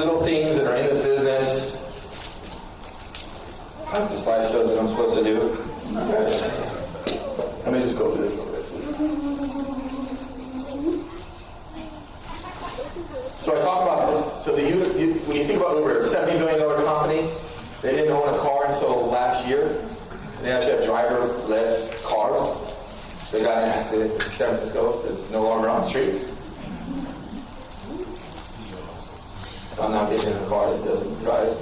little things that are in this business. I have the slide shows that I'm supposed to do. Okay. Let me just go through this real quick. So I talked about this. So when you think about Uber, it's a $70 billion company. They didn't own a car until last year. They actually have driverless cars. They got in an accident in San Francisco. It's no longer on the streets. I'm not getting in a car that doesn't drive.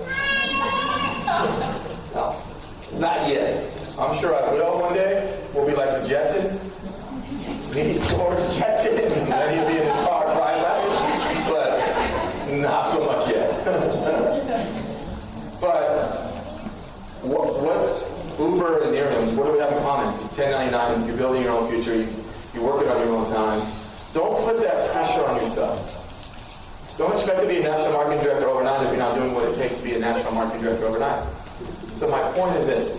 No, not yet. I'm sure I will one day. We'll be like the Jetsons. Me, George Jetson, and then he'll be in his car drive back. But not so much yet. But what Uber and Nerium, what do we have in common? 1099, you're building your own future, you're working on your own time. Don't put that pressure on yourself. Don't expect to be a national marketing director overnight if you're not doing what it takes to be a national marketing director overnight. So my point is this.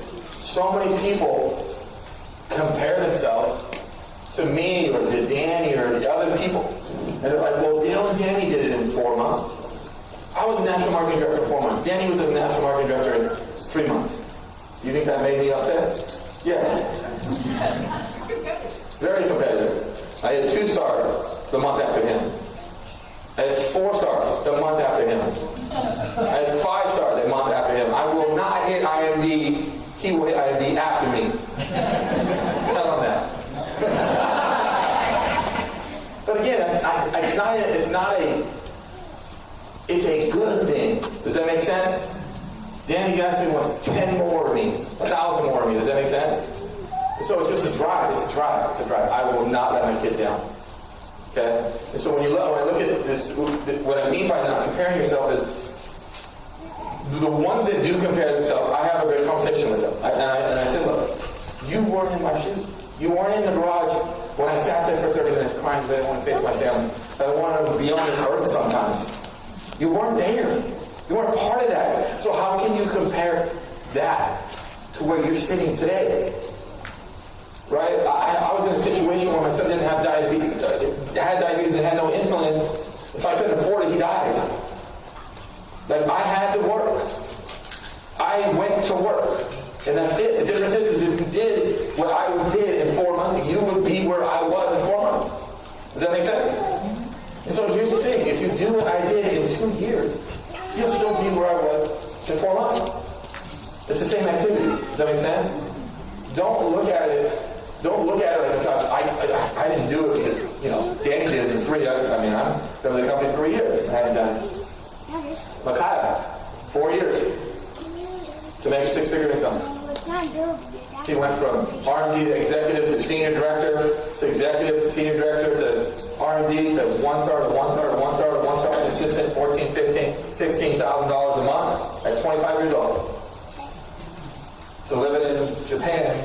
So many people compare themselves to me or to Danny or the other people. And they're like, well, Dale and Danny did it in 4 months. I was a national marketing director in 4 months. Danny was a national marketing director in 3 months. You think that made me upset? Yes. Very competitive. I had 2 stars the month after him. I had 4 stars the month after him. I had 5 stars the month after him. I will not hit IMD. He will hit IMD after me. Tell him that. But again, it's a good thing. Does that make sense? Danny Gatsby wants 10 more of me, 1,000 more of me. Does that make sense? So it's just a drive. It's a drive. It's a drive. I will not let my kid down. Okay? And so when I look at this, what I mean by not comparing yourself is the ones that do compare themselves, I have a great conversation with them. And I said, look, you weren't in my shoes. You weren't in the garage when I sat there for 30 minutes crying because I didn't want to face my family. I don't want to be on this earth sometimes. You weren't there. You weren't part of that. So how can you compare that to where you're sitting today? Right? I was in a situation where my son didn't have diabetes, had diabetes and had no insulin. If I couldn't afford it, he dies. Like, I had to work. I went to work. And that's it. The difference is if you did what I did in 4 months, you would be where I was in 4 months. Does that make sense? And so here's the thing. If you do what I did in 2 years, you'll still be where I was in 4 months. It's the same activity. Does that make sense? Don't look at it like because I didn't do it because, Danny did it in 3. I've been with the company 3 years. I haven't done it. Micaiah, 4 years to make a 6-figure income. He went from R&D to executive to senior director to executive to senior director to R&D to 1-star to 1-star to 1-star to 1-star to assistant, $14,000, $15,000, $16,000 a month at 25 years old. So living in Japan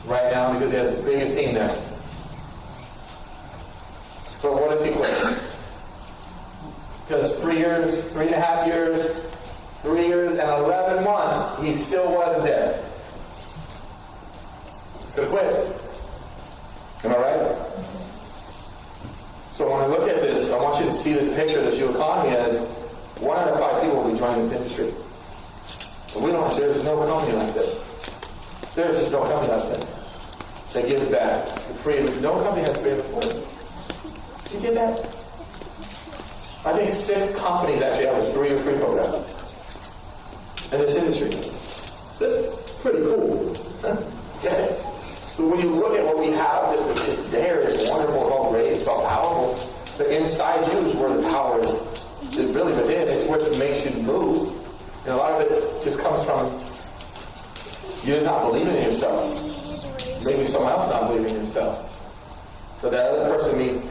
right now because he has the biggest team there. But what if he quit? Because 3 years, 3.5 years, 3 years and 11 months, he still wasn't there. Could have quit. Am I right? So when I look at this, I want you to see this picture that your economy has. 1 out of 5 people will be joining this industry. But there's no company like this. There's just no company like this that gives back for free. No company has free employment. Did you get that? I think 6 companies actually have a 3-year free program in this industry. That's pretty cool. Okay. So when you look at what we have, it's there, it's wonderful, it's all great, it's all powerful. But inside you is where the power is. It's really within. It's what makes you move. And a lot of it just comes from you not believing in yourself. Maybe someone else not believing in yourself. But that other person means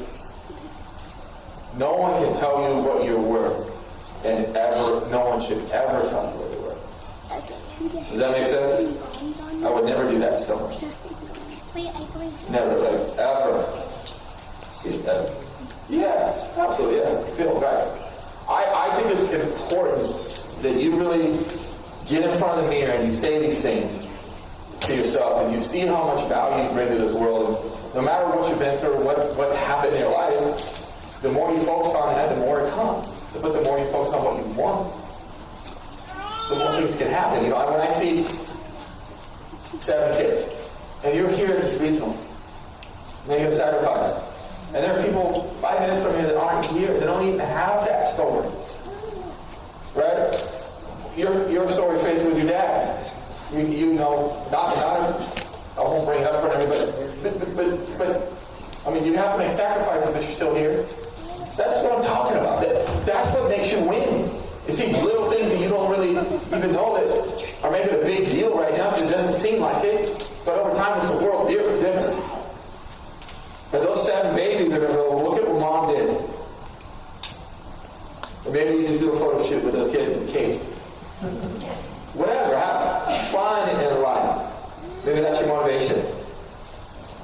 no one can tell you what you're worth. And no one should ever tell you what you're worth. Does that make sense? I would never do that to someone. Never, like, ever. See that? Yeah, absolutely, yeah. Feel right. I think it's important that you really get in front of the mirror and you say these things to yourself and you see how much value you bring to this world. No matter what you've been through, what's happened in your life, the more you focus on that, the more it comes. But the more you focus on what you want, the more things can happen. You know, when I see 7 kids, and you're here to greet them, and you have sacrifice, and there are people 5 minutes from you that aren't here, that don't even have that story. Right? Your story faced with your dad. You know, not I won't bring it up for everybody, but I mean, you have to make sacrifices, but you're still here. That's what I'm talking about. That's what makes you win. It's these little things that you don't really even know that are making a big deal right now because it doesn't seem like it. But over time, it's a world difference. But those 7 babies are going to go, look at what mom did. Or maybe you just do a photo shoot with those kids in the case. Whatever, have fun in life. Maybe that's your motivation.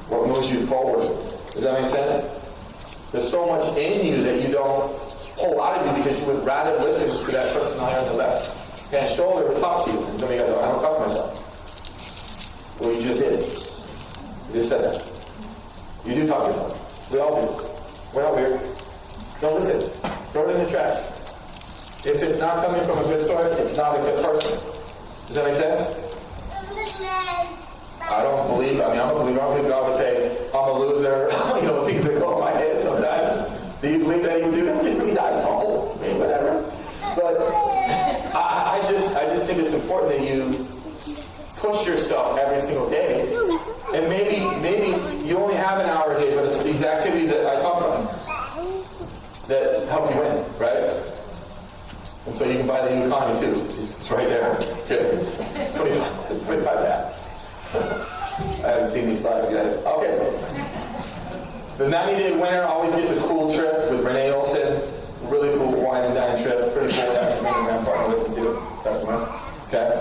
What moves you forward. Does that make sense? There's so much in you that you don't pull out of you because you would rather listen to that person on the left hand shoulder who talks to you. And some of you guys go, I don't talk to myself. Well, you just did. You just said that. You do talk to yourself. We all do. We're not weird. Don't listen. Throw it in the trash. If it's not coming from a good source, it's not a good person. Does that make sense? I'm a believer. I don't believe God would say, I'm a loser. Things that go in my head sometimes. Do you believe that he would do that to me? I don't. I mean, whatever. But I just think it's important that you push yourself every single day. And maybe you only have an hour a day, but it's these activities that I talk about that help you win, right? And so you can buy the new economy too. It's right there. Good. 25 back. I haven't seen these slides, guys. Okay. The 90-day winner always gets a cool trip with Renee Olson. Really cool wine and dine trip. Pretty cool to have me and my partner with you. Okay.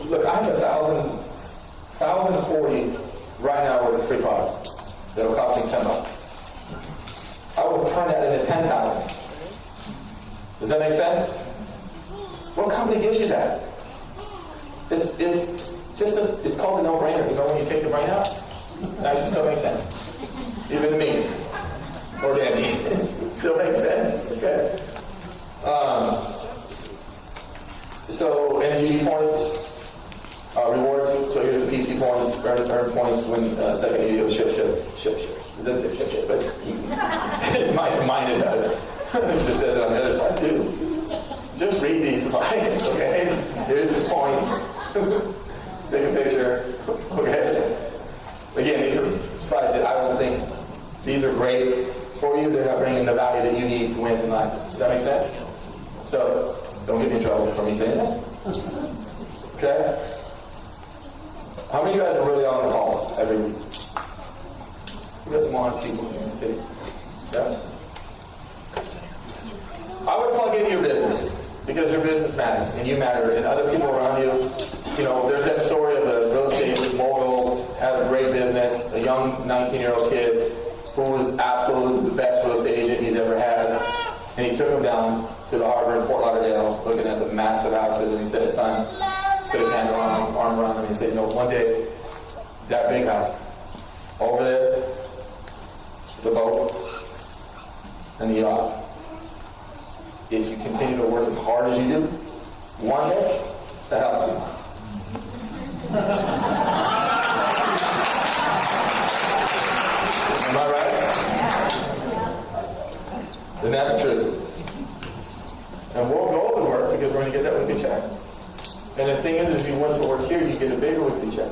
Look, I have 1,040 right now with a free product that'll cost me $10. I would turn that into 10,000. Does that make sense? What company gives you that? It's called a no-brainer. When you take the brain out, that just don't make sense. Even to me. Or to Andy. Still makes sense. Okay. So, energy points, rewards. So here's the PC points, earn points when second video ship. It doesn't say ship, but mine it does. It just says it on the other side too. Just read these slides, okay? Here's the points. Take a picture, okay? Again, these are slides that I don't think these are great for you. They're not bringing the value that you need to win in life. Does that make sense? So, don't get me in trouble for me saying that. Okay? How many of you guys are really on the calls every week? We got some honest people in the city. Yeah? I would plug into your business because your business matters and you matter and other people around you. There's that story of the real estate mogul, had a great business, a young 19-year-old kid who was absolutely the best real estate agent he's ever had. And he took him down to the harbor in Fort Lauderdale, looking at the massive houses, and he said, son, put his arm around him, and he said, one day, that big house, over there, the boat, and the yacht, if you continue to work as hard as you do, one day, that house will be mine. Am I right? Isn't that the truth? And we'll go to work because we're going to get that weekly check. And the thing is, if you went to work here, you get a bigger weekly check.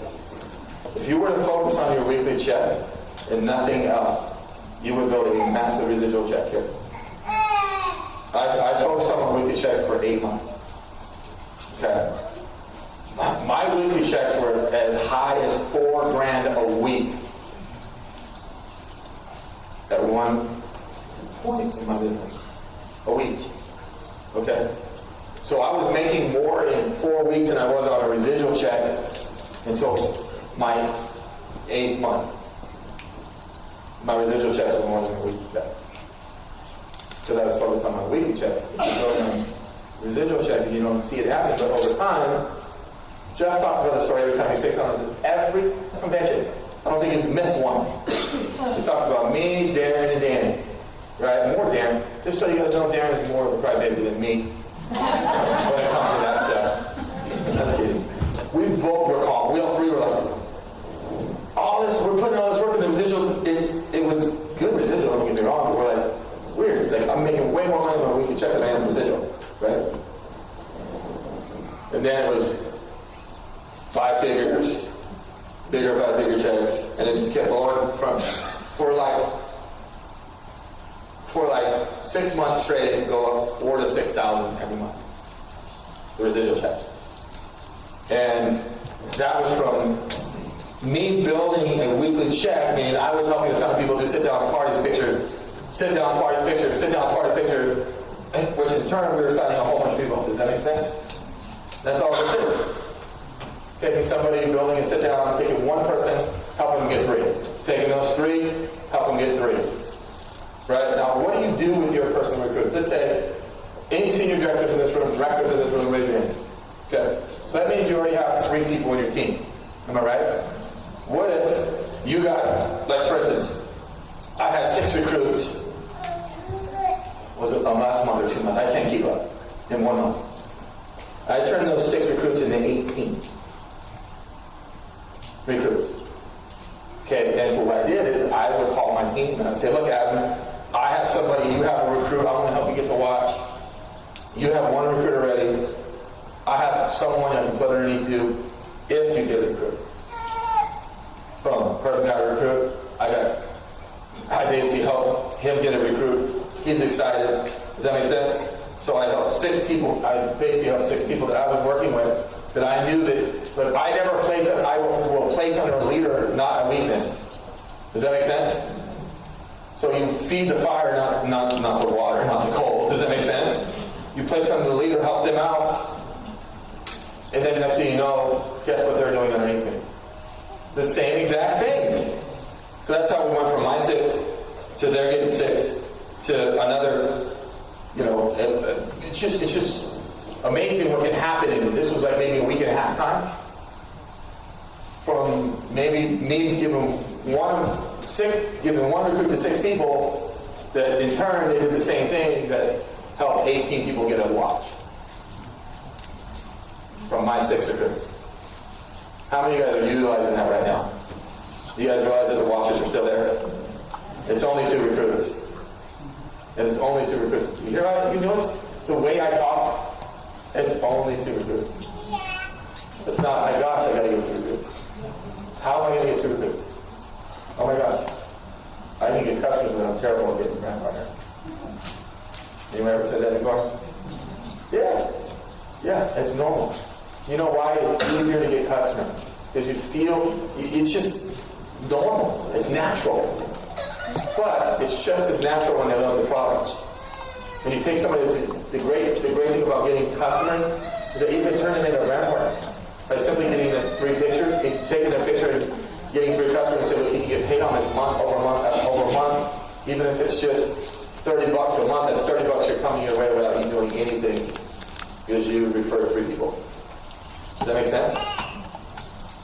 If you were to focus on your weekly check and nothing else, you would build a massive residual check here. I focused on my weekly check for 8 months. Okay. My weekly checks were as high as $4,000 a week at one point in my business. A week. Okay? So I was making more in 4 weeks than I was on a residual check until my 8th month. My residual checks were more than a weekly check. Because I was focused on my weekly check. If you go on residual check and you don't see it happening, but over time, Jeff talks about the story every time he picks on us. Every convention, I don't think he's missed one. He talks about me, Darren, and Danny. Right? More Darren Darren. Just so you guys know, Darren is more of a crybaby than me when it comes to that stuff. That's kidding. We both were calm. We all three were like, we're putting all this work in the residuals. It was good residual, don't get me wrong, but we're like, weird. It's like, I'm making way more money than we can check the man residual, right? And then it was 5 figures, bigger 5-figure checks, and it just kept going for like 6 months straight. It would go up 4,000 to 6,000 every month, the residual checks. And that was from me building a weekly check, meaning I was helping a ton of people just sit down with parties, pictures, which in turn we were signing a whole bunch of people. Does that make sense? That's all it is. Taking somebody, building a sit down, taking one person, helping them get 3. Taking those 3, help them get 3. Right? Now, what do you do with your personal recruits? Let's say any senior directors in this room, directors in this room, raise your hand. Okay. So that means you already have 3 people in your team. Am I right? What if you got, like for instance, I had 6 recruits. Was it last month or 2 months? I can't keep up. In 1 month. I turned those 6 recruits into 18 recruits. Okay, and what I did is I would call my team and I'd say, look, Adam, I have somebody, you have a recruit, I want to help you get the watch. You have 1 recruit already. I have someone I can put underneath you if you get a recruit. Boom, person got a recruit. I basically helped him get a recruit. He's excited. Does that make sense? So I helped 6 people. I basically helped 6 people that I was working with that I knew that, but I never place it. I will place under a leader, not a weakness. Does that make sense? So you feed the fire, not the water, not the coal. Does that make sense? You place under the leader, help them out, and then next thing you know, guess what they're doing underneath me? The same exact thing. So that's how we went from my 6 to they're getting 6 to another. It's just amazing what can happen. And this was like maybe a week and a half time. From maybe me giving one recruit to 6 people, that in turn they did the same thing that helped 18 people get a watch. From my 6 recruits. How many of you guys are utilizing that right now? You guys realize that the watches are still there? It's only 2 recruits. And it's only 2 recruits. You notice the way I talk? It's only 2 recruits. It's not, my gosh, I gotta get 2 recruits. How am I gonna get 2 recruits? Oh my gosh. I can get customers, but I'm terrible at getting brand partner. Anyone ever said that before? Yeah, it's normal. You know why it's easier to get customers? Because you feel, it's just normal. It's natural. But it's just as natural when they love the product. When you take somebody, the great thing about getting customers is that you can turn them into a brand partner. By simply getting them 3 pictures, taking their picture and getting 3 customers and say, look, you can get paid on this month, over a month, even if it's just $30 a month, that's $30 you're coming your way without you doing anything because you refer 3 people. Does that make sense?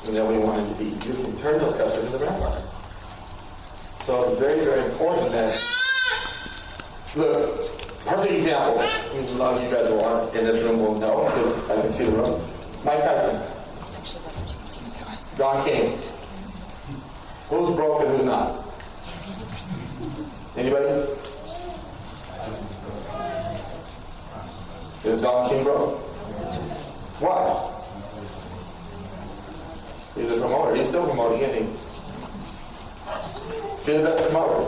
And then we want it to be, you can turn those customers into brand partners. So it's very, very important that, look, perfect example. A lot of you guys who aren't in this room will know because I can see the room. Mike Tyson. Don King. Who's broke and who's not? Anybody? Is Don King broke? Why? He's a promoter. He's still promoting, isn't he? Be the best promoter.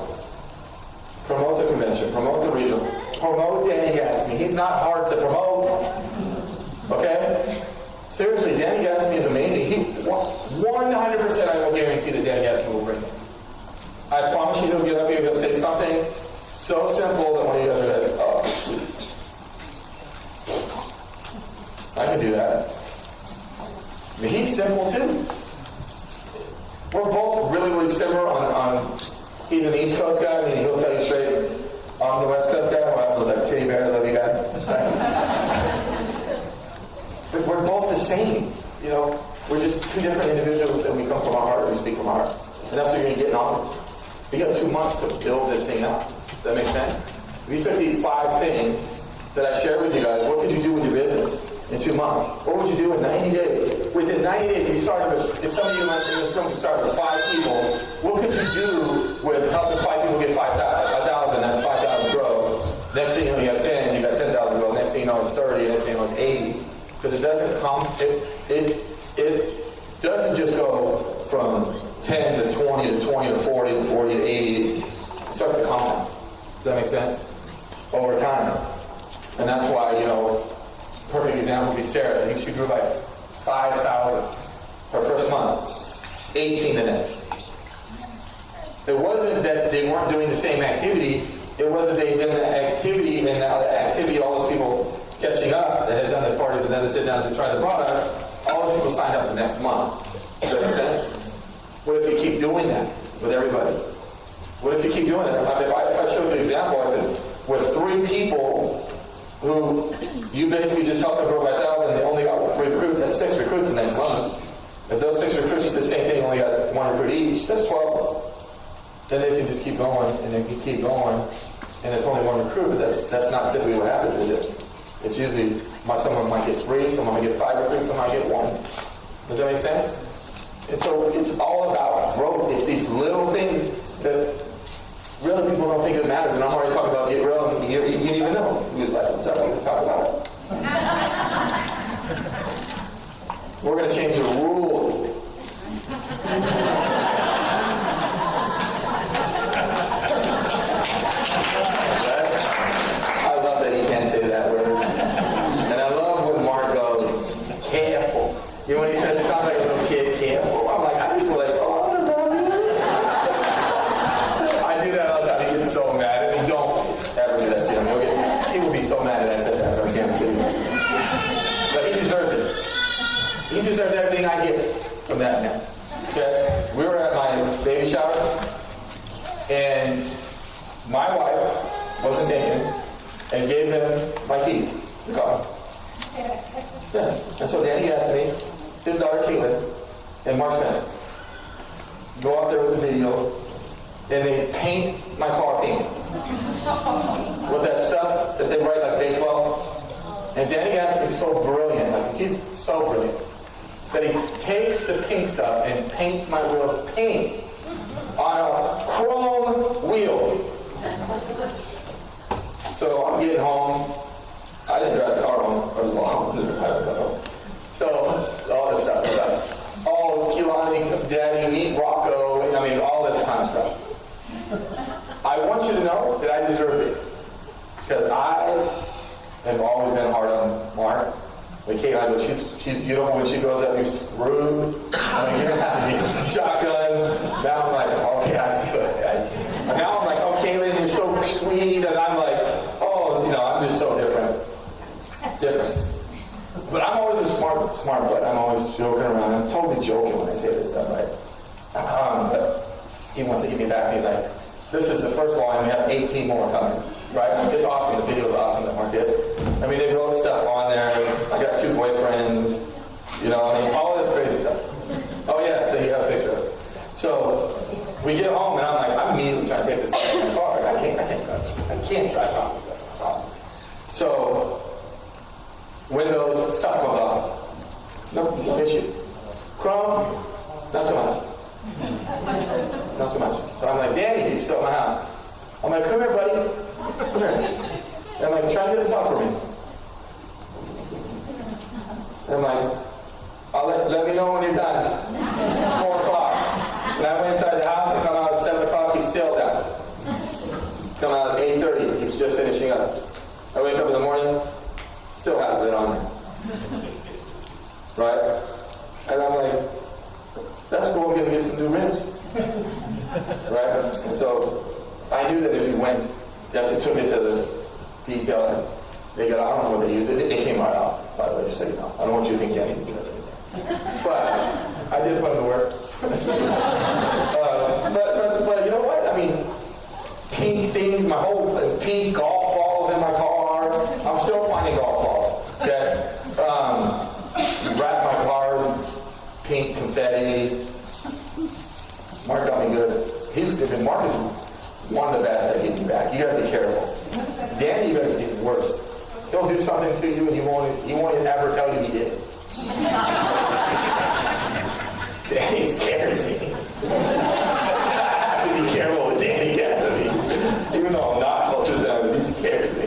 Promote the convention. Promote the regional. Promote Danny Gatsby. He's not hard to promote. Okay? Seriously, Danny Gatsby is amazing. 100% I will guarantee that Danny Gatsby will bring it. I promise you he'll get up here and he'll say something so simple that one of you guys are like, oh, I can do that. I mean, he's simple too. We're both really, really similar on he's an East Coast guy, I mean, he'll tell you straight, I'm the West Coast guy, well, I look like titty bear, love you guy. But we're both the same, we're just 2 different individuals and we come from our heart, we speak from our heart. And that's what you're going to get in August. We got 2 months to build this thing up. Does that make sense? if you took these 5 things that I shared with you guys, what could you do with your business in 2 months? What would you do in 90 days? Within 90 days, if some of you in this room start with 5 people, what could you do with helping 5 people get 5,000? That's 5,000 grow. Next thing you know, you got 10, you got 10,000 grow. Next thing you know, it's 30. Next thing you know, it's 80. Because it doesn't come. It doesn't just go from 10 to 20 to 20 to 40 to 40 to 80. It starts to compound. Does that make sense? Over time. And that's why, perfect example would be Sarah. I think she grew by 5,000 her first month, 18 the next. It wasn't that they weren't doing the same activity. It wasn't they did the activity, and now the activity, all those people catching up that had done the parties and then to sit down to try the product, all those people signed up the next month. Does that make sense? What if you keep doing that with everybody? What if you keep doing that? If I showed you an example, with 3 people who you basically just helped them grow by 1,000, and they only got recruits, that's 6 recruits the next month. If those 6 recruits did the same thing, only got 1 recruit each, that's 12. Then they can just keep going, and they can keep going, and it's only 1 recruit, but that's not typically what happens, is it? It's usually, someone might get 3, someone might get 5 recruits, someone might get 1. Does that make sense? And so it's all about growth. It's these little things that really people don't think it matters. And I'm already talking about get real, and you didn't even know. He was like, what's up? I'm going to talk about it. We're going to change the rule. I love that he can't say that word. And I love when Mark goes, careful. You know when he says it sounds like a little kid, careful. I'm like, I just feel like, oh, I don't know. I do that all the time. He gets so mad. And he don't ever do that to him. He would be so mad that I said that, so I can't say it. But he deserved it. He deserved everything I get from that man. Okay? We were at my baby shower, and my wife wasn't dating, and gave him my keys, the car. Yeah. And so Danny asked me, his daughter Caitlin, and Mark Smith, go up there with the video, and they paint my car pink. With that stuff that they write like baseball. And Danny asked me so brilliant, like he's so brilliant, that he takes the pink stuff and paints my wheels pink on a chrome wheel. So I'm getting home. I didn't drive the car home. I was long. I didn't drive the car home. So all this stuff. Oh, Kehlani, Daddy, meet Rocco. I mean, all this kind of stuff. I want you to know that I deserve it. Because I have always been hard on Mark. Like Caitlin, she's beautiful when she grows up, you're screwed. I mean, you're going to have to get shotguns. Now I'm like, okay, I see what and now I'm like, oh, Caitlin, you're so sweet. And I'm like, oh, I'm just so different. But I'm always a smart butt. I'm always joking around. I'm totally joking when I say this stuff, right? But he wants to get me back. He's like, this is the first volume. We have 18 more coming. Right? It's awesome. The video is awesome that Mark did. I mean, they wrote stuff on there. I got 2 boyfriends. All this crazy stuff. Oh, yeah, so you have a picture of it. So we get home, and I'm like, I'm immediately trying to take this stuff in my car. I can't drive off this stuff. It's awesome. So Windows, stuff comes off. No issue. Chrome, not so much. Not so much. So I'm like, Danny, you're still at my house. I'm like, come here, buddy. Come here. And I'm like, try to get this off for me. And I'm like, let me know when you're done. 4 o'clock. And I went inside the house and come out at 7 o'clock, he's still down. Come out at 8:30, he's just finishing up. I wake up in the morning, still have it on there. Right? And I'm like, that's cool, I'm going to get some new rims. Right? And so I knew that if you went, actually took it to the detail, and they got, I don't know what they used. It came right out, by the way, just so you know. I don't want you to think anything good. But I did put in the work. But you know what? I mean, pink things, my whole pink golf balls in my car. I'm still finding golf balls. Okay? Wrap my car, pink confetti. Mark got me good. Mark is one of the best at getting you back. You gotta be careful. something to you and he won't ever tell you he did it. Danny scares me. I have to be careful with Danny gets me. Even though I'm not close to him, he scares me.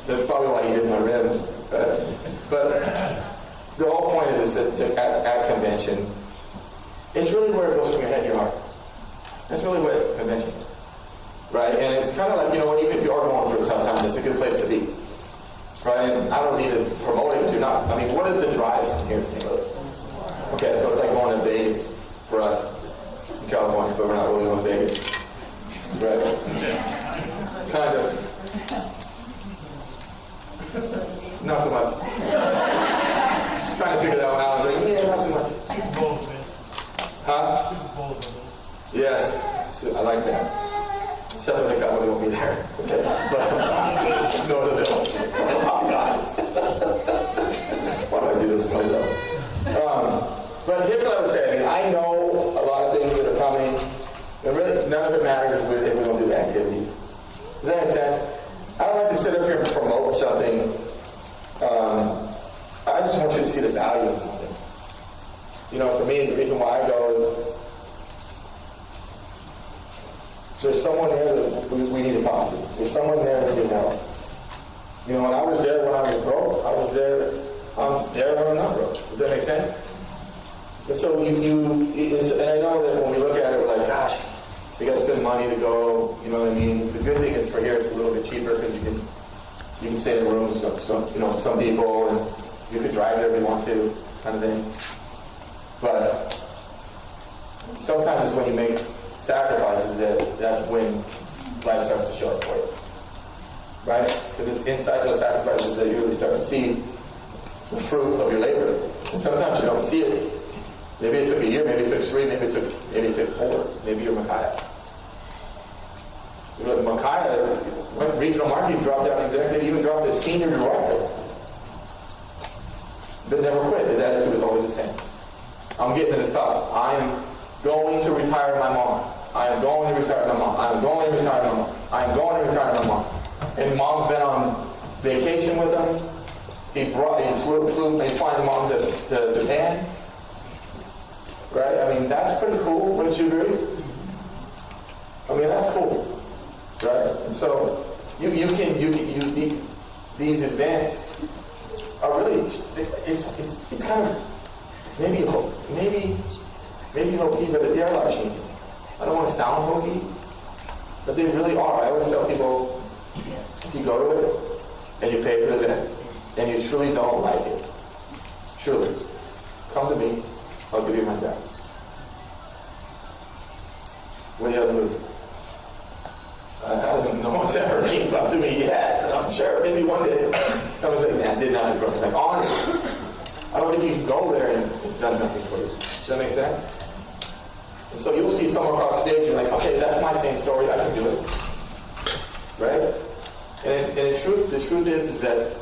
That's probably why he did my ribs. But the whole point is that at convention, it's really where it goes from your head to your heart. That's really what convention is. Right? And it's kind of like, even if you are going through a tough time, it's a good place to be. Right? And I don't need to promote it if you're not. I mean, what is the drive from here to St. Louis? Okay, so it's like going to Vegas for us in California, but we're not really going to Vegas. Right? Kind of. Not so much. Trying to figure that one out. I was like, yeah, not so much. Huh? Yes. I like that. Except for the guy won't be there. Okay. But, no to Bills. Oh, God. Why do I do this to myself? But here's what I would say. I mean, I know a lot of things that are coming. And really, none of it matters if we don't do the activities. Does that make sense? I don't like to sit up here and promote something. I just want you to see the value of something. For me, the reason why I go is there's someone there that we need to talk to. There's someone there that can help. When I was there when I was broke, I'm there when I'm not broke. Does that make sense? And so and I know that when we look at it, we're like, gosh, we got to spend money to go. You know what I mean? The good thing is for here, it's a little bit cheaper because you can stay in a room with some people, and you could drive there if you want to, kind of thing. But sometimes it's when you make sacrifices that's when life starts to show up for you. Right? Because it's inside those sacrifices that you really start to see the fruit of your labor. And sometimes you don't see it. Maybe it took a year, maybe it took 3, maybe it took 4. Maybe you're Micaiah. Micaiah went regional marketing, dropped down executive, even dropped as senior director. But never quit. His attitude was always the same. I'm getting it tough. I'm going to retire my mom. I am going to retire my mom. I am going to retire my mom. I am going to retire my mom. And mom's been on vacation with him. He's flying mom to Japan. Right? I mean, that's pretty cool. Wouldn't you agree? I mean, that's cool. Right? And so these events are really, it's kind of maybe low-key, but they are life-changing. I don't want to sound low-key, but they really are. I always tell people, if you go to it and you pay for the event and you truly don't like it, truly, come to me. I'll give you my back. What do you have to lose? No one's ever came up to me yet. I'm sure maybe one day someone's like, man, I did not approach. Like, honestly, I don't think you can go there and it's done nothing for you. Does that make sense? And so you'll see someone across the stage and you're like, okay, that's my same story. I can do it. Right? And the truth is that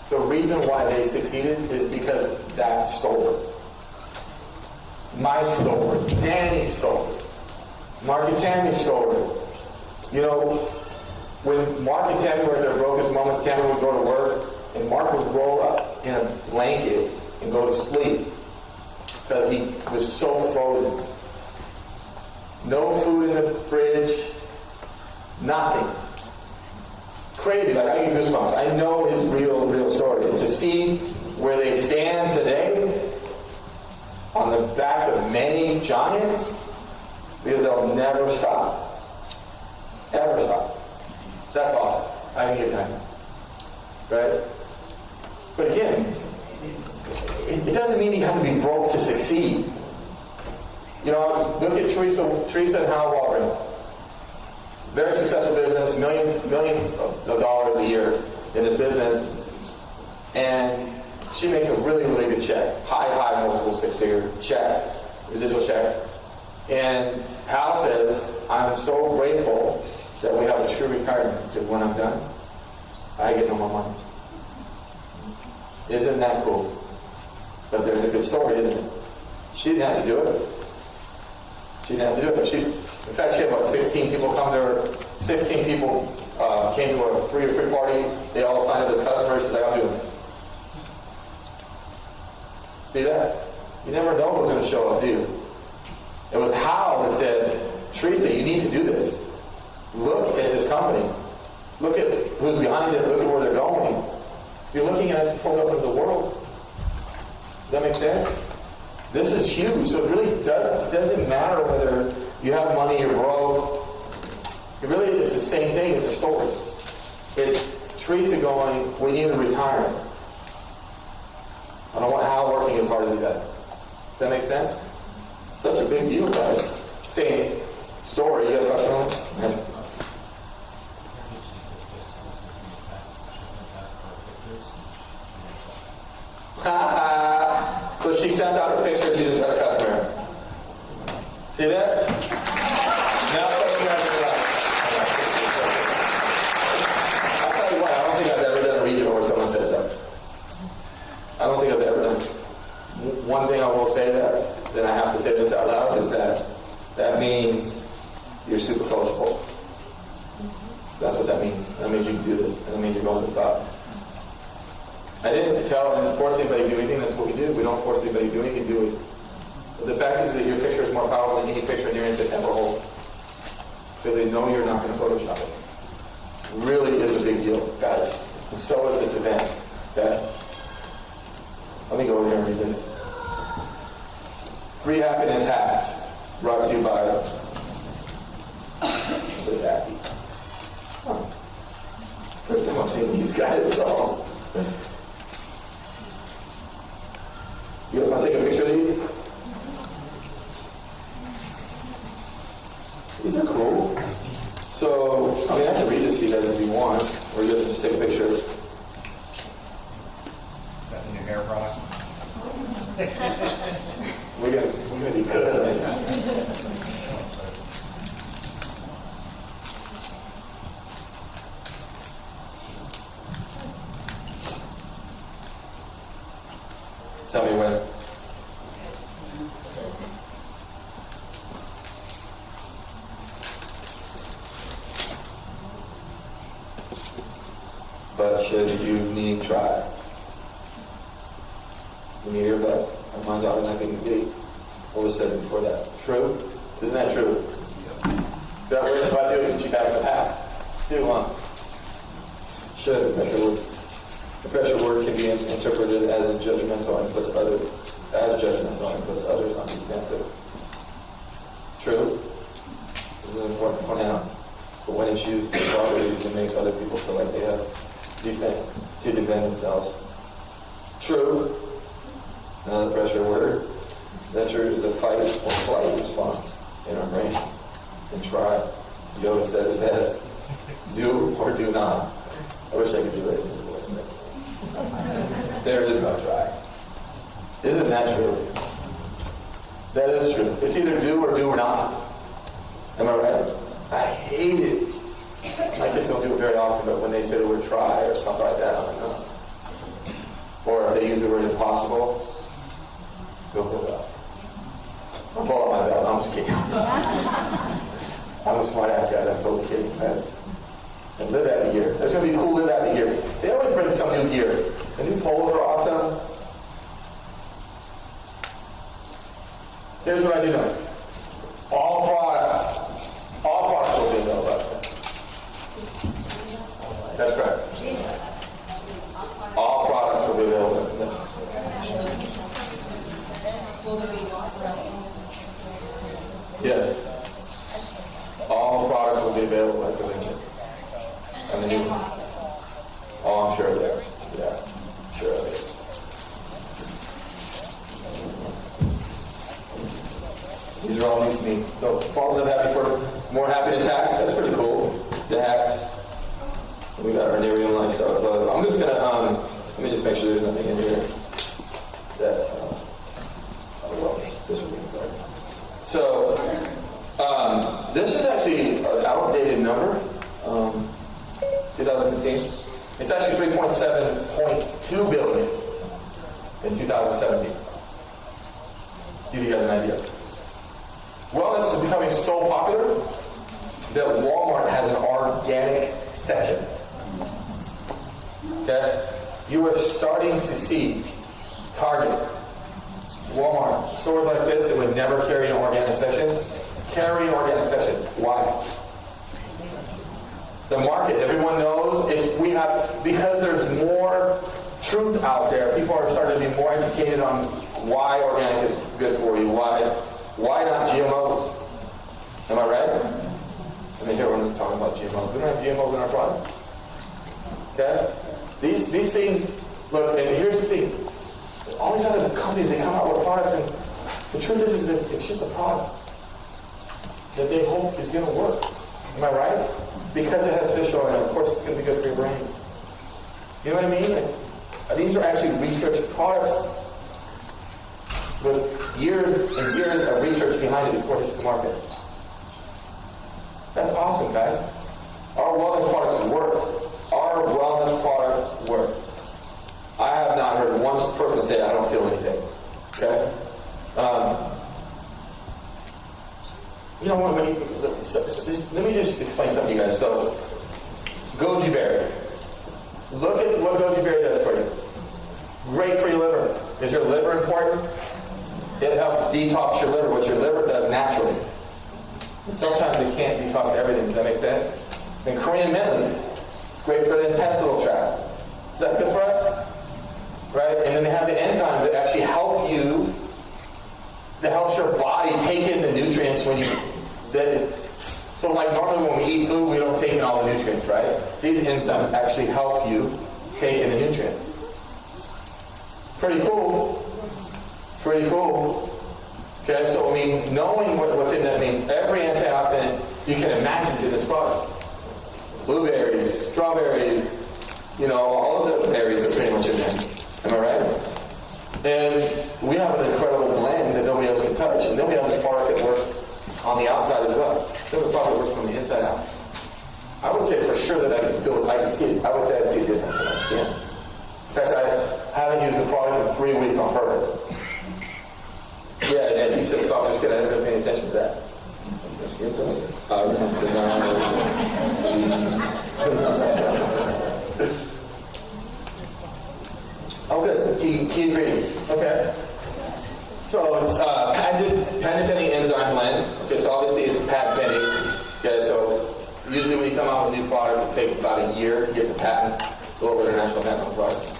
the reason why they succeeded is because that story. My story. Danny's story. Mark and Tammy's story. When Mark and Tammy were at their brokest moments, Tammy would go to work and Mark would roll up in a blanket and go to sleep because he was so frozen. No food in the fridge. Nothing. Crazy. Like, I get goosebumps. I know his real story. And to see where they stand today on the backs of many giants, because they'll never stop. Ever stop. That's awesome. I can get behind that. Right? But again, it doesn't mean you have to be broke to succeed. Look at Teresa and Hal Walgren. Very successful business, millions of dollars a year in this business, and she makes a really, really good check. High multiple 6-figure check, residual check. And Hal says, I'm so grateful that we have a true retirement, because when I'm done, I get no more money. Isn't that cool? But there's a good story, isn't it? She didn't have to do it. She didn't have to do it. In fact, she had, 16 people come to her 16 people came to a 3 or 3 party. They all signed up as customers. He's like, I'm doing this. See that? You never know who's going to show up, do you? It was Hal that said, Teresa, you need to do this. Look at this company. Look at who's behind it. Look at where they're going. You're looking at us before we open the world. Does that make sense? This is huge. So it really doesn't matter whether you have money, you're broke. It really is the same thing. It's a story. It's Teresa going, we need a retirement. I don't want Hal working as hard as he does. Does that make sense? Such a big deal, guys. Same story. You got a question on it? Yeah. So she sent out her picture. She just got a customer. See that? Now I'll tell you what. I don't think I've ever done a regional where someone says that. I don't think I've ever done. One thing I will say that, then I have to say this out loud, is that means you're super coachable. That's what that means. That means you can do this, and that means you're going to the top. I didn't force anybody to do anything. That's what we do. We don't force anybody to do anything, do we? But the fact is that your picture is more powerful than any picture in your Internet ever hold. Because they know you're not going to Photoshop it. It really is a big deal, guys. And so is this event. Okay? Let me go over here and read this. 3 happiness hacks brought to you by the Jackie. First time I've seen these guys at all. You guys want to take a picture of these? These are cool. So, I mean, I can read this to you guys if you want, or you guys just take a picture. Is that the new hair product? We're gonna be good. Tell me when. But should you need try? You need your butt. And mine's automatically gate. What was said before that? True? Isn't that true? That works about you, get you back on the path. Do one. Should, pressure word. The pressure word can be interpreted as a judgmental and puts others on the defensive. True. This is important to point out. But when it's used properly, it can make other people feel like they have to defend themselves. True. Another pressure word. That triggers the fight or flight response in our brains. And try. Yoda said it best. Do or do not. I wish I could do it in the voice. There is no try. Isn't that true? That is true. It's either do or not. Am I right? I hate it. My kids don't do it very often, but when they say the word try or something like that, I'm like, no. Or if they use the word impossible, go pull it out. I'll pull out my belt. I'm just kidding. I'm a smart ass guy. I'm totally kidding. Right? And live out the year. There's going to be cool live out the year. They always bring some new gear. The new polos are awesome. Here's what I do know. All products will be available. That's correct. All products will be available. Yes. All products will be available at the convention. And the new one. Oh, I'm sure of it. Yeah. Sure of it. These are all new to me. So, fall live happy for more happiness hacks. That's pretty cool. The hacks. We got our Nerium lifestyle club. I'm just gonna let me just make sure there's nothing in here that this would be good. So, this is actually an outdated number. 2015. It's actually 3.7.2 billion in 2017. Give you guys an idea. Wellness is becoming so popular that Walmart has an organic section. Okay? You are starting to see Target, Walmart, stores like this that would never carry an organic section, carry an organic section. Why? The market, everyone knows, because there's more truth out there. People are starting to be more educated on why organic is good for you. Why not GMOs? Am I right? Let me hear when we're talking about GMOs. We don't have GMOs in our product. Okay? These things, look, and here's the thing. All these other companies, they come out with products, and the truth is that it's just a product that they hope is going to work. Am I right? Because it has fish oil in it, of course it's going to be good for your brain. You know what I mean? These are actually research products with years and years of research behind it before it hits the market. That's awesome, guys. Our wellness products work. Our wellness products work. I have not heard one person say, I don't feel anything. Okay? You know what? Let me just explain something to you guys. So, goji berry. Look at what goji berry does for you. Great for your liver. Is your liver important? It helps detox your liver, which your liver does naturally. Sometimes it can't detox everything. Does that make sense? And Korean mint leaf, great for the intestinal tract. Is that good for us? Right? And then they have the enzymes that actually help you, that helps your body take in the nutrients when you... So like normally when we eat food, we don't take in all the nutrients, right? These enzymes actually help you take in the nutrients. Pretty cool. Pretty cool. Okay, so I mean, knowing what's in that, I mean, every antioxidant you can imagine is in this product. Blueberries, strawberries, all of the berries are pretty much in there. Am I right? And we have an incredible blend that nobody else can touch. And then we have this product that works on the outside as well. Then the product works from the inside out. I would say for sure that I can feel it. I can see it. I would say I see a difference in my skin. In fact, I haven't used the product in 3 weeks on purpose. Yeah, and as you said, so I'm just going to end up paying attention to that. Oh, good. Key ingredient. Okay. So it's patented penny enzyme blend. Okay, so obviously it's patent pending. Okay, so usually when you come out with a new product, it takes about a year to get the patent, global international patent on the product.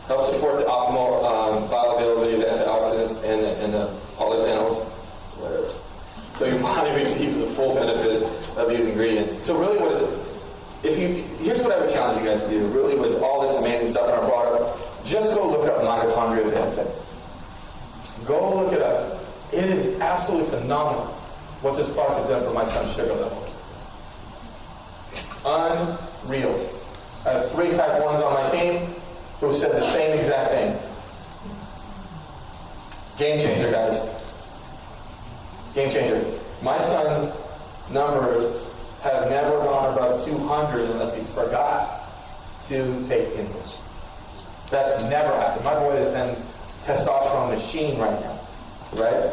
Helps support the optimal bioavailability of antioxidants and the polyphenols, whatever. So your body receives the full benefits of these ingredients. So really here's what I would challenge you guys to do, really with all this amazing stuff in our product, just go look up mitochondrial benefits. Go look it up. It is absolutely phenomenal what this product has done for my son's sugar level. Unreal. I have 3 type 1s on my team who said the same exact thing. Game changer, guys. Game changer. My son's numbers have never gone above 200 unless he's forgot to take insulin. That's never happened. My boy is in testosterone machine right now. Right?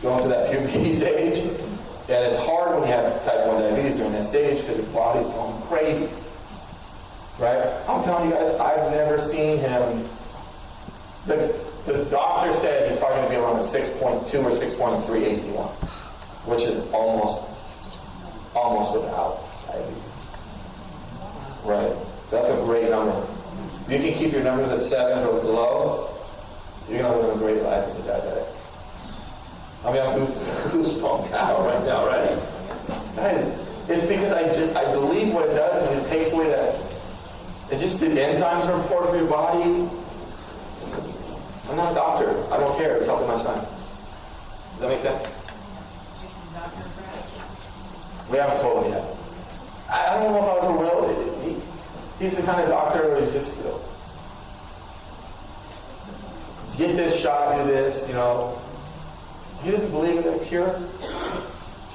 Going to that puberty stage. And it's hard when you have type 1 diabetes during that stage because your body's going crazy. Right? I'm telling you guys, I've never seen him. The doctor said he's probably going to be around a 6.2 or 6.3 AC1, which is almost without diabetes. Right? That's a great number. If you can keep your numbers at 7 or below, you're going to live a great life as a diabetic. I mean, I'm goosebumps right now, right? Guys, it's because I believe what it does is it takes away that. The enzymes are important for your body. I'm not a doctor. I don't care. It's helping my son. Does that make sense? We haven't told him yet. I don't know if I ever will. He's the kind of doctor who is just, get this shot, do this, He doesn't believe in a cure.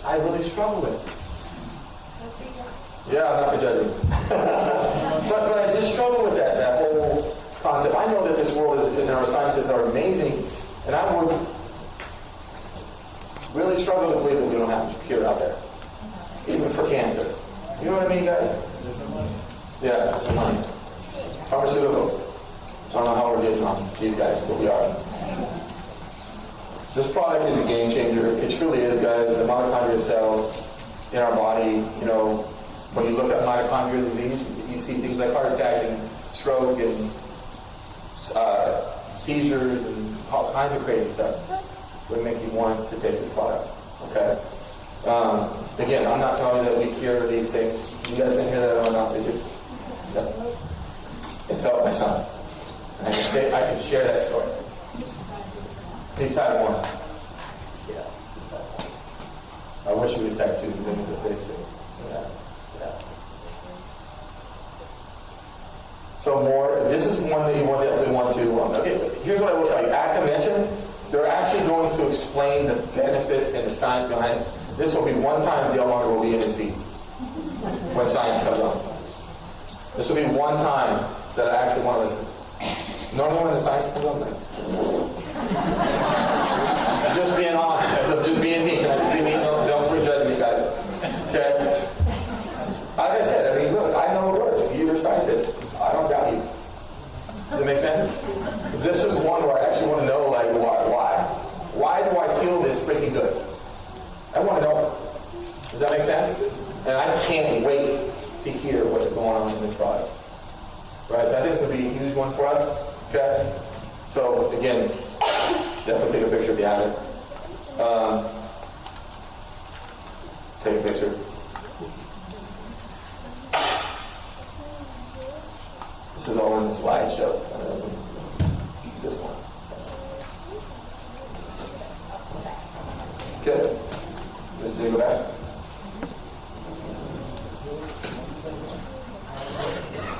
I really struggle with. Yeah, I'm not for judging. but I just struggle with that whole concept. I know that this world and our sciences are amazing, and I would really struggle to believe that we don't have a cure out there. Even for cancer. You know what I mean, guys? Yeah, the money. Pharmaceuticals. I don't know how we're getting on these guys, but we are. This product is a game changer. It truly is, guys. The mitochondrial cell in our body, when you look at mitochondrial disease, you see things like heart attack and stroke and seizures and all kinds of crazy stuff. Would make you want to take this product. Okay? Again, I'm not telling you that we cure these things. You guys didn't hear that or not, did you? No. It's helped my son. And I can share that story. He's type 1. Yeah, he's type 1. I wish he was type 2 because then he could fix it. Yeah. So this is one that you definitely want to. Okay, so here's what I will tell you. At convention, they're actually going to explain the benefits and the science behind it. This will be one time Dale Munger will be in the seats when science comes on. This will be one time that I actually want to listen. Normally when the science comes on, just being honest, just being me. Can I just be me? Don't prejudge me, guys. Okay? Like I said, look, I know it works. You're a scientist. I don't doubt you. Does that make sense? This is one where I actually want to know, why? Why do I feel this freaking good? I want to know. Does that make sense? And I can't wait to hear what is going on in this product. Right? So I think this will be a huge one for us. Okay? So, again, definitely take a picture if you have it. Take a picture. This is all in the slideshow. This one. Okay. Did you go back?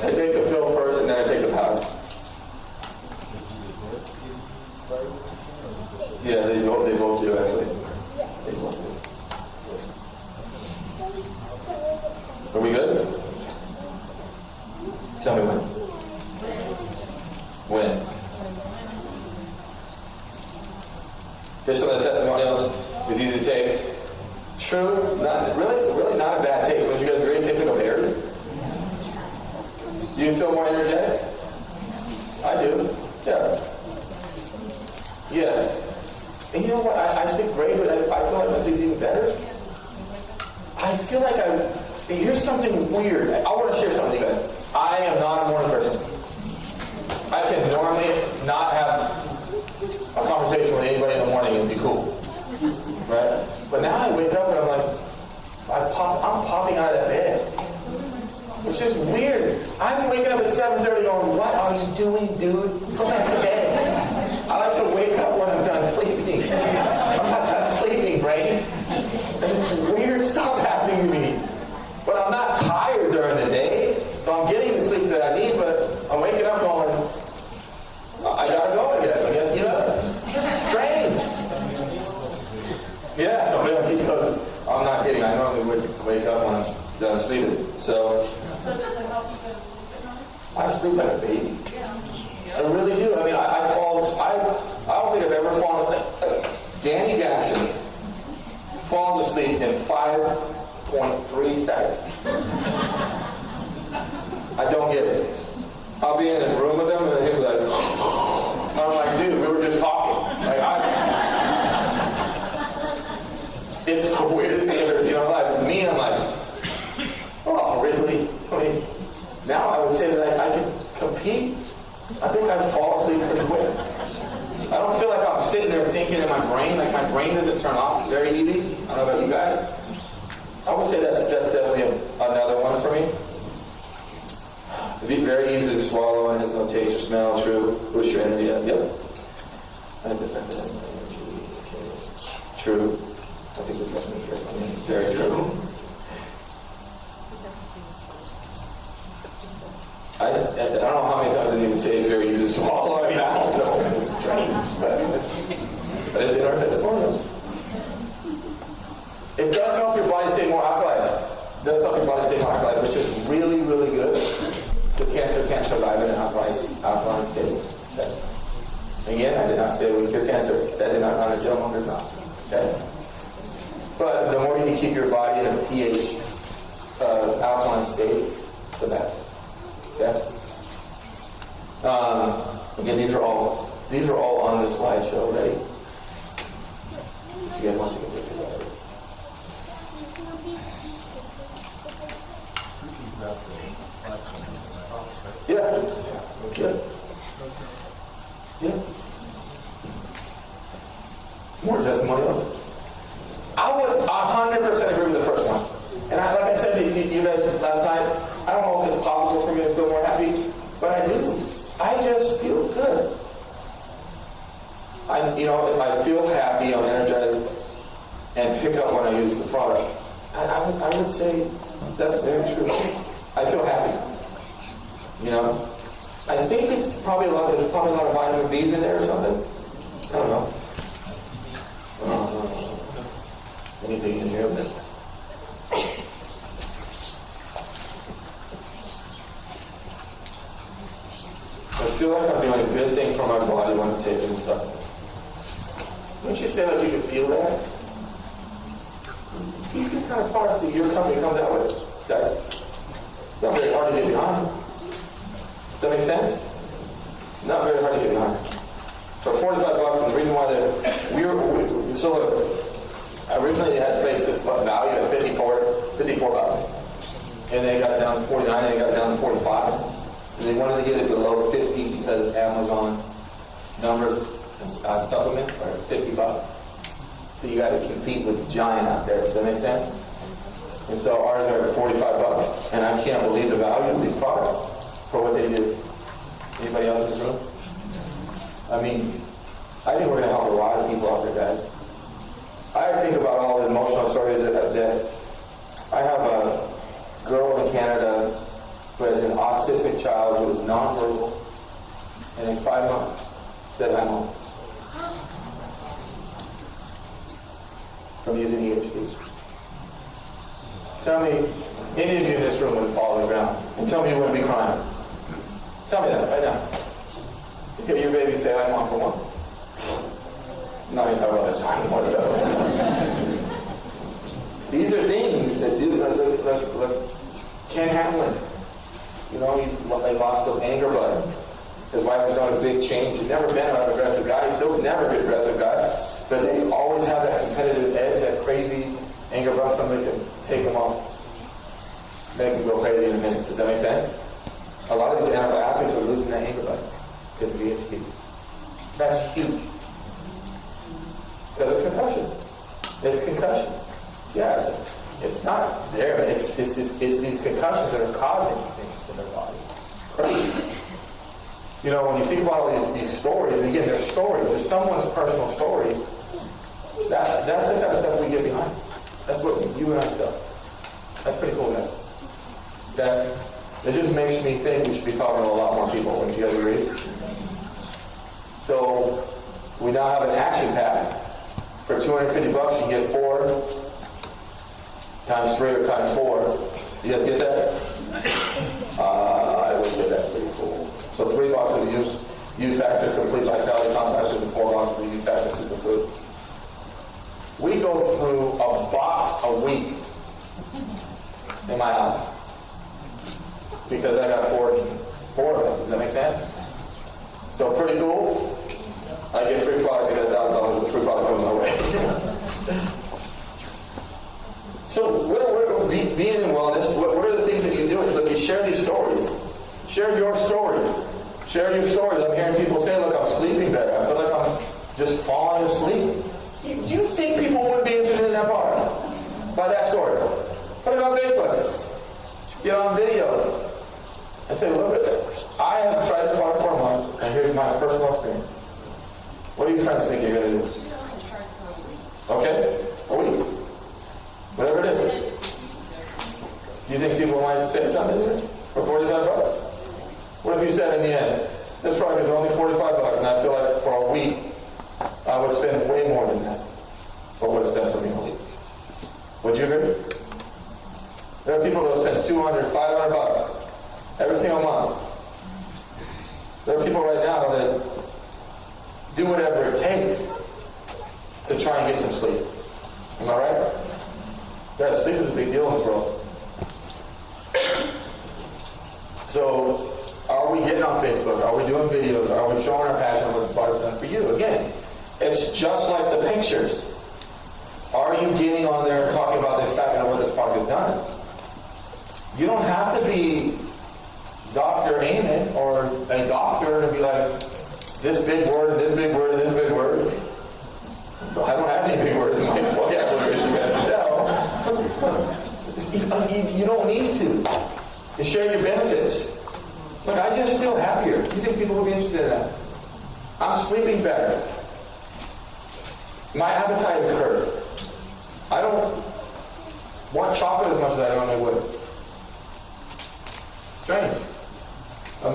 I take the pill first and then I take the powder. Yeah, they both do actually. They both do. Are we good? Tell me when. When? Here's some of the testimonials. It was easy to take. True. Really not a bad taste. Wouldn't you guys agree? It tastes like a berry. Do you feel more energetic? I do. Yeah. Yes. And you know what? I sleep great, but I feel like my sleep's even better. I feel like here's something weird. I want to share something with you guys. I am not a morning person. I can normally not have a conversation with anybody in the morning and be cool. Right? But now I wake up and I'm like, I'm popping out of that bed. It's just weird. I'm waking up at 7:30 going, what are you doing, dude? Go back to bed. I like to wake up when I'm done sleeping. I'm not done sleeping, brain. There's weird stuff happening to me. But I'm not tired during the day, so I'm getting the sleep that I need, but I'm waking up going, I gotta go again. I guess, strange. Yeah, so on the East Coast, I'm not kidding. I normally wake up when I'm done sleeping. So I sleep like a baby. I really do. I don't think I've ever fallen. Danny Gasson falls asleep in 5.3 seconds. I don't get it. I'll be in a room with him and he'll be like, I'm like, dude, we were just talking. It's the weirdest thing ever. Me, I'm like, oh, really? Now I would say that I can compete. I think I fall asleep pretty quick. I don't feel like I'm sitting there thinking in my brain, like my brain doesn't turn off very easy. I don't know about you guys. I would say that's definitely another one for me. It's very easy to swallow and has no taste or smell. True. Boost your energy. Yep. True. I think this is very true. I don't know how many times I need to say it's very easy to swallow. I don't know. It's strange, but it's in our testimonials. It does help your body stay more alkalized. Which is really, really good. Because cancer can't survive in an alkaline state. Okay. Again, I did not say we cure cancer. That did not sound a Joe Munger's mouth. Okay? But the more you can keep your body in a pH alkaline state to that. Okay? Again, these are all on the slideshow, right? You guys want to get this? Yeah. More testimonials. I would 100% agree with the first one. And like I said to you guys last night, I don't know if it's possible for me to feel more happy, but I do. I just feel good. I feel happy, I'm energized, and pick up when I use the product. I would say that's very true. I feel happy. I think it's probably there's probably a lot of vitamin B's in there or something. I don't know. Anything in here? But I feel like I'm doing a good thing for my body when I'm taking stuff. Don't you say like you can feel that? These are the kind of parts that your company comes out with. Okay? Not very hard to get behind. Does that make sense? Not very hard to get behind. So $45, and the reason why originally they had placed this value at 54 bucks, and they got down to 49, and they got down to 45, and they wanted to get it below 50 because Amazon's numbers on supplements are 50 bucks. So you got to compete with Giant out there. Does that make sense? And so ours are at 45 bucks, and I can't believe the value of these products for what they do. Anybody else in this room? I mean, I think we're going to help a lot of people out there, guys. I think about all the emotional stories that I have a girl in Canada who has an autistic child who is nonverbal, and in 5 months said, "I'm home." From using EHD. Tell me, any of you in this room would fall on the ground, and tell me you wouldn't be crying. Tell me that right now. Hear your baby say, "I'm on for one." I'm not going to talk about this. I'm more stuff. These are things that do. Look, Ken Hamlin. He lost the anger button. His wife has done a big change. He's never been an aggressive guy. He's still never been an aggressive guy. But they always have that competitive edge, that crazy anger button. Somebody can take him off, make him go crazy in a minute. Does that make sense? A lot of these NFL athletes are losing that anger button because of VHD. That's huge. Because of concussions. It's concussions. Yeah, it's not there. It's these concussions that are causing things in their body. Crazy. When you think about all these stories, again, they're stories. They're someone's personal stories. That's the kind of stuff we get behind. That's what you and I stuff. That's pretty cool, guys. It just makes me think we should be talking to a lot more people. Wouldn't you guys agree? So we now have an action pack. For $250, you can get 4 times 3 or times 4. You guys get that? I would say that's pretty cool. So 3 boxes of U Factor Complete Vitality Complexes and 4 boxes of U Factor Superfood. We go through a box a week in my house because I got 4 of us. Does that make sense? So pretty cool. I get free product. I got $1,000 of free product coming my way. So, being in wellness, what are the things that you do? Look, you share these stories. Share your story. Share your stories. I'm hearing people say, "Look, I'm sleeping better. I feel like I'm just falling asleep." Do you think people would be interested in that part? By that story? Put it on Facebook. Get on video. And say, "Look at this. I have tried this product for a month, and here's my personal experience." What do your friends think you're going to do? Okay? A week. Whatever it is. Do you think people might say something to you for $45? What if you said in the end, "This product is only $45, and I feel like for a week I would spend way more than that for what it's done for me in a week"? Would you agree? There are people that will spend $200, $500 every single month. There are people right now that do whatever it takes to try and get some sleep. Am I right? That sleep is a big deal in this world. So, are we getting on Facebook? Are we doing videos? Are we showing our passion of what the product's done for you? Again, it's just like the pictures. Are you getting on there and talking about the excitement of what this product has done? You don't have to be Dr. Amen or a doctor to be like, this big word, this big word, this big word. So I don't have any big words in my vocabulary, as you guys can tell. You don't need to. You share your benefits. Look, I just feel happier. You think people will be interested in that? I'm sleeping better. My appetite is curbed. I don't want chocolate as much as I normally would. Strange. I'm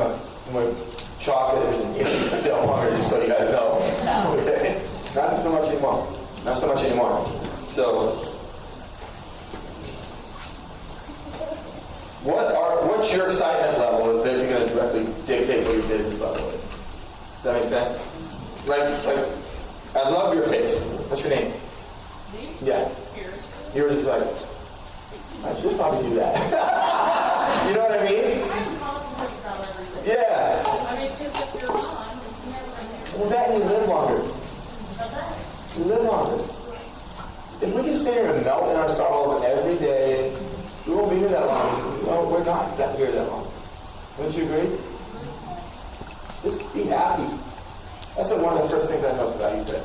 with chocolate and Del Munger, just so you guys know. Okay? Not so much anymore. Not so much anymore. So, what's your excitement level is basically going to directly dictate what your business level is. Does that make sense? Like, I love your face. What's your name? Me? Yeah. Yours. You were just like, I should probably do that. You know what I mean? I haven't called so much about everything. Yeah. I mean, because if you're on, it's never there. Well, that and you live longer. How's that? You live longer. If we can sit here and melt in our sorrows every day, we won't be here that long. No, we're not here that long. Wouldn't you agree? Just be happy. That's one of the first things I noticed about you today.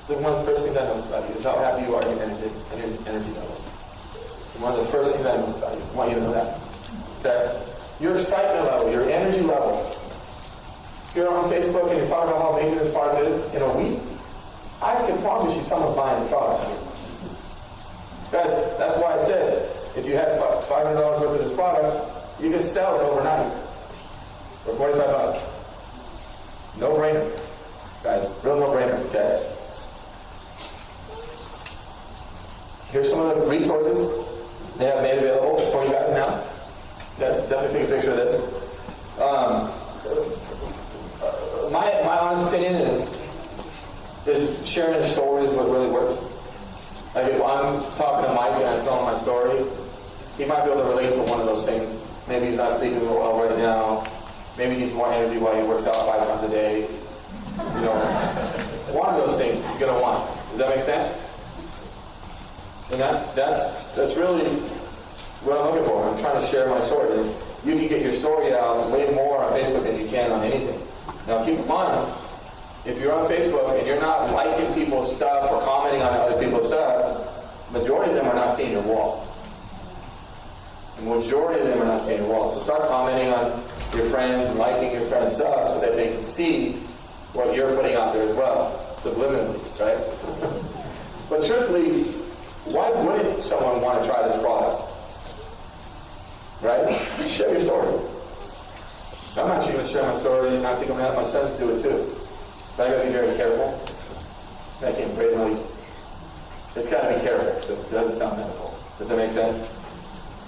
One of the first things I noticed about you is how happy you are in your energy level. One of the first things I noticed about you. I want you to know that. Okay? Your excitement level, your energy level. If you're on Facebook and you're talking about how amazing this product is in a week, I can promise you someone's buying the product. Guys, that's why I said, if you had $500 worth of this product, you could sell it overnight for $45. No brainer. Guys, real no brainer, okay? Here's some of the resources they have made available for you guys now. Guys, definitely take a picture of this. My honest opinion is sharing a story is what really works. Like if I'm talking to Mike and I tell him my story, he might be able to relate to one of those things. Maybe he's not sleeping well right now. Maybe he needs more energy while he works out 5 times a day. You know, one of those things he's going to want. Does that make sense? And that's really what I'm looking for. I'm trying to share my story. And you can get your story out way more on Facebook than you can on anything. Now keep in mind, if you're on Facebook and you're not liking people's stuff or commenting on other people's stuff, majority of them are not seeing your wall. The majority of them are not seeing your wall. So start commenting on your friends and liking your friends' stuff so that they can see what you're putting out there as well, subliminally, right? But truthfully, why wouldn't someone want to try this product? Right? Share your story. I'm not going to share my story, and I think I'm going to have my sons do it too. But I got to be very careful. I can't really. It's got to be careful. So it doesn't sound medical. Does that make sense?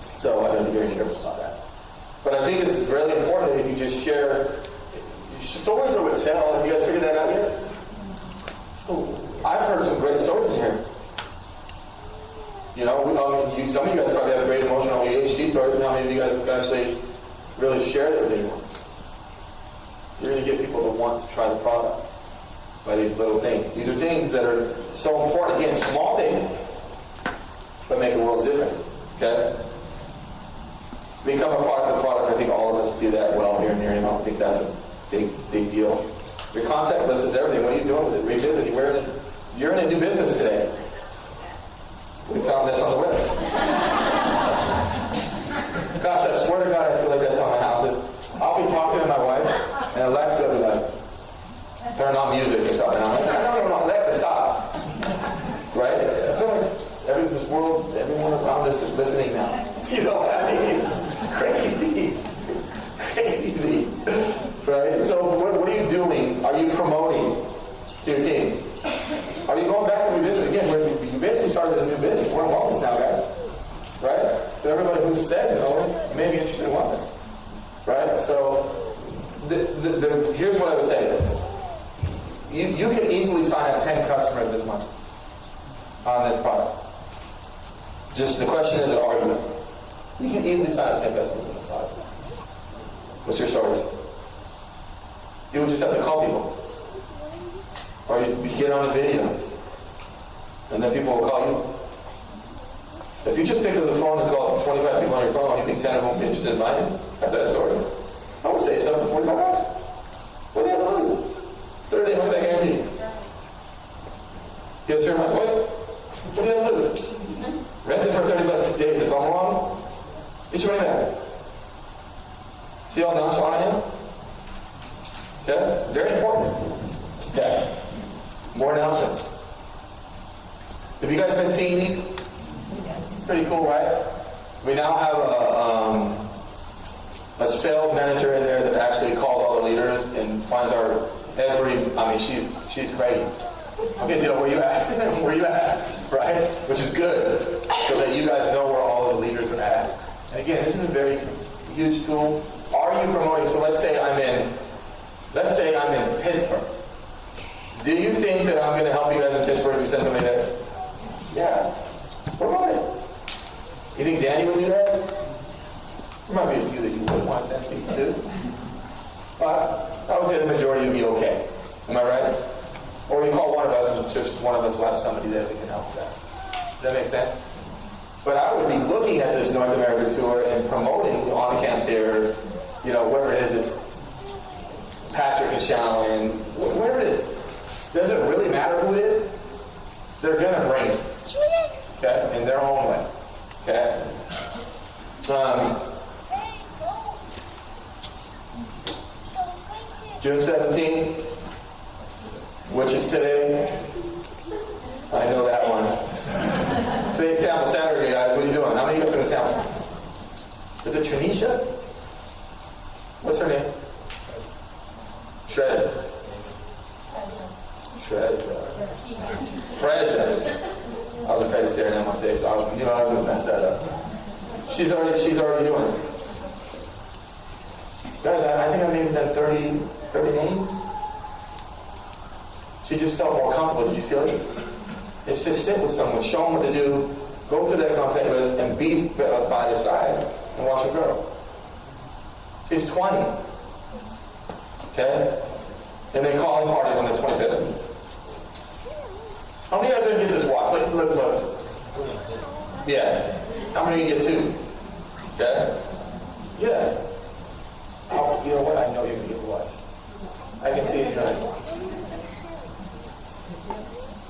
So I got to be very careful about that. But I think it's really important that if you just share, stories are what sell. Have you guys figured that out yet? So I've heard some great stories in here. You know, some of you guys probably have great emotional ADHD stories, and how many of you guys have actually really shared it with anyone? You're going to get people to want to try the product by these little things. These are things that are so important. Again, small things, but make a world of difference. Okay? Become a part of the product. I think all of us do that well here in Nerium. I don't think that's a big deal. Your contact list is everything. What are you doing with it? Revisiting. You're in a new business today. We found this on the web. Gosh, I swear to God, I feel like that's how my house is. I'll be talking to my wife, and Alexa will be like, turn on music or something. I'm like, no, Alexa, stop. Right? I feel like this world, everyone around us is listening now. You know what I mean? Crazy. Right? So what are you doing? Are you promoting to your team? Are you going back and revisiting? Again, you basically started a new business. We're in wellness now, guys. Right? So everybody who said, you may be interested in wellness. Right? So here's what I would say. You can easily sign up 10 customers this month on this product. Just the question is, are you? You can easily sign up 10 festivals in this life. What's your stories? You would just have to call people. Or you get on a video. And then people will call you. If you just pick up the phone and call 25 people on your phone, you think 10 of them will be interested in buying it? That's that story. I would say $7 for $45. What do you have to lose? 30 days, what did I guarantee you? You guys hear my voice? What do you have to lose? Rent it for 30 days. If I'm wrong, get your money back. See how nonchalant I am? Okay? Very important. Okay. More announcements. Have you guys been seeing these? Pretty cool, right? We now have a sales manager in there that actually calls all the leaders and finds she's crazy. Okay, Jill, where you at? Where you at? Right? Which is good, so that you guys know where all the leaders are at. And again, this is a very huge tool. Are you promoting? So let's say I'm in Pittsburgh. Do you think that I'm going to help you guys in Pittsburgh if you send somebody there? Yeah. Promote it. You think Danny would do that? There might be a few that you wouldn't want to send people to. But I would say the majority would be okay. Am I right? Or you call one of us, and just one of us will have somebody there that can help with that. Does that make sense? But I would be looking at this North American tour and promoting the on-camps here, wherever it is, it's Patrick and Shallon, wherever it is. Does it really matter who it is? They're going to bring it. Okay? In their own way. Okay? June 17th, which is today. I know that one. Today's sample Saturday, guys. What are you doing? How many of you are going to sample? Is it Tranisha? What's her name? Treasure. I was afraid to say her name on stage, so I was going to mess that up. She's already doing it. Guys, I think I named that 30 names. She just felt more comfortable. Did you feel it? It's just sit with someone, show them what to do, go through that contact list, and be by their side and watch her grow. She's 20. Okay? And then calling parties on the 25th. How many of you guys are going to get this watch? Look. Yeah. How many of you get two? Okay? Yeah. Oh, you know what? I know you're going to get the watch. I can see it trying.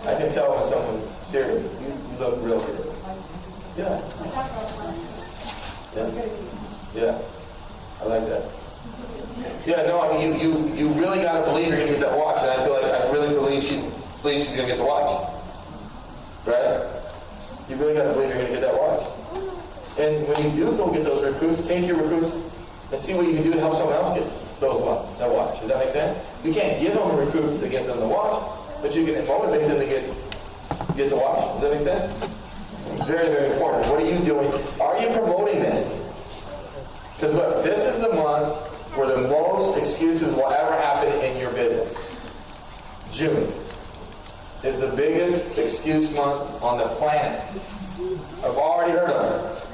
I can tell when someone's serious. You look real serious. Yeah. Yeah. I like that. Yeah, no, I mean, you really got to believe you're going to get that watch, and I really believe she's going to get the watch. Right? You really got to believe you're going to get that watch. And when you do go get those recruits, take your recruits and see what you can do to help someone else get that watch. Does that make sense? You can't give them recruits to get them the watch, but you can motivate them to get the watch. Does that make sense? Very, very important. What are you doing? Are you promoting this? Because look, this is the month where the most excuses will ever happen in your business. June is the biggest excuse month on the planet. I've already heard of it.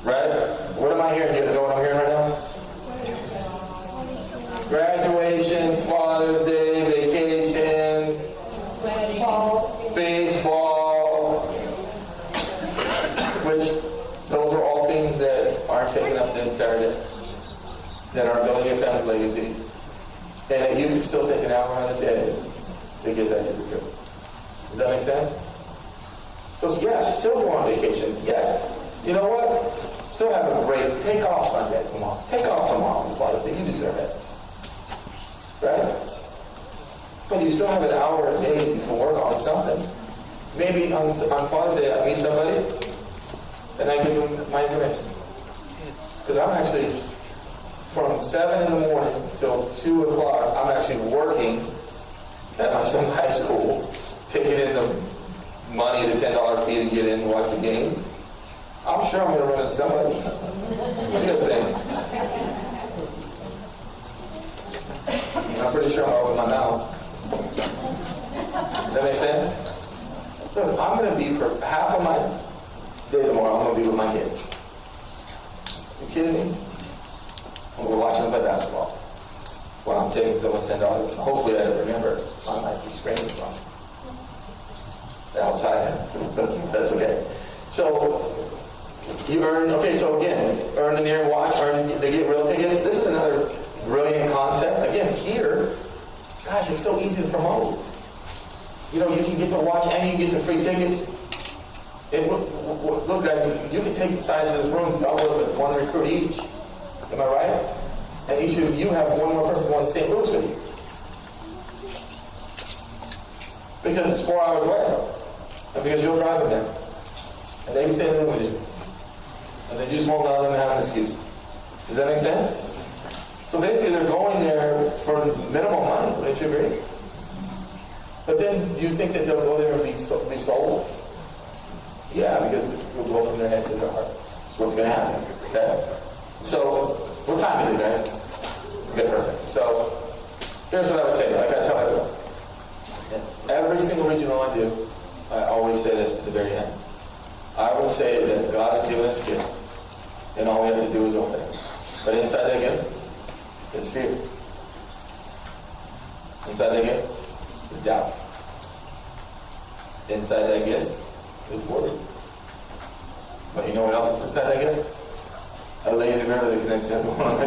Right? What am I hearing? You know what I'm hearing right now? Graduations, Father's Day, vacations, baseball, which those are all things that aren't taking up the entire day, that aren't building your family's legacy, and that you can still take an hour on a day to get that to the group. Does that make sense? So yes, still go on vacation. Yes. You know what? Still have a great, take off Sunday tomorrow. Take off tomorrow, Father's Day. You deserve it. Right? But you still have an hour a day you can work on something. Maybe on Father's Day I meet somebody and I give them my information. Because I'm actually, from 7 in the morning till 2 o'clock, I'm actually working at my son's high school, taking in the money, the $10 fee to get in and watch the game. I'm sure I'm going to run into somebody. What do you think? I'm pretty sure I'm going to open my mouth. Does that make sense? Look, I'm going to be, for half of my day tomorrow, I'm going to be with my kids. You kidding me? We're watching them play basketball. Well, I'm taking someone $10. Hopefully I don't remember. I might be screaming from the outside, but that's okay. So you earn, okay, so again, earn the Nerium watch, they get real tickets. This is another brilliant concept. Again, here, gosh, it's so easy to promote. You know, you can get the watch and you can get the free tickets. Look, guys, you can take the size of this room, double it with one recruit each. Am I right? And each of you have one more person going to St. Louis with you. Because it's 4 hours away. And because you'll drive them there. And they can stay in the room with you. And then you just won't allow them to have an excuse. Does that make sense? So basically they're going there for minimal money. Wouldn't you agree? But then do you think that they'll go there and be sold? Yeah, because it will go from their head to their heart. That's what's going to happen. Okay? So, what time is it, guys? Okay, perfect. So, here's what I would say. Like I tell everyone. In every single regional I do, I always say this at the very end. I will say that God has given us a gift, and all we have to do is open it. But inside that gift is fear. Inside that gift is doubt. Inside that gift is worry. But you know what else is inside that gift? A lazy river that connects everyone.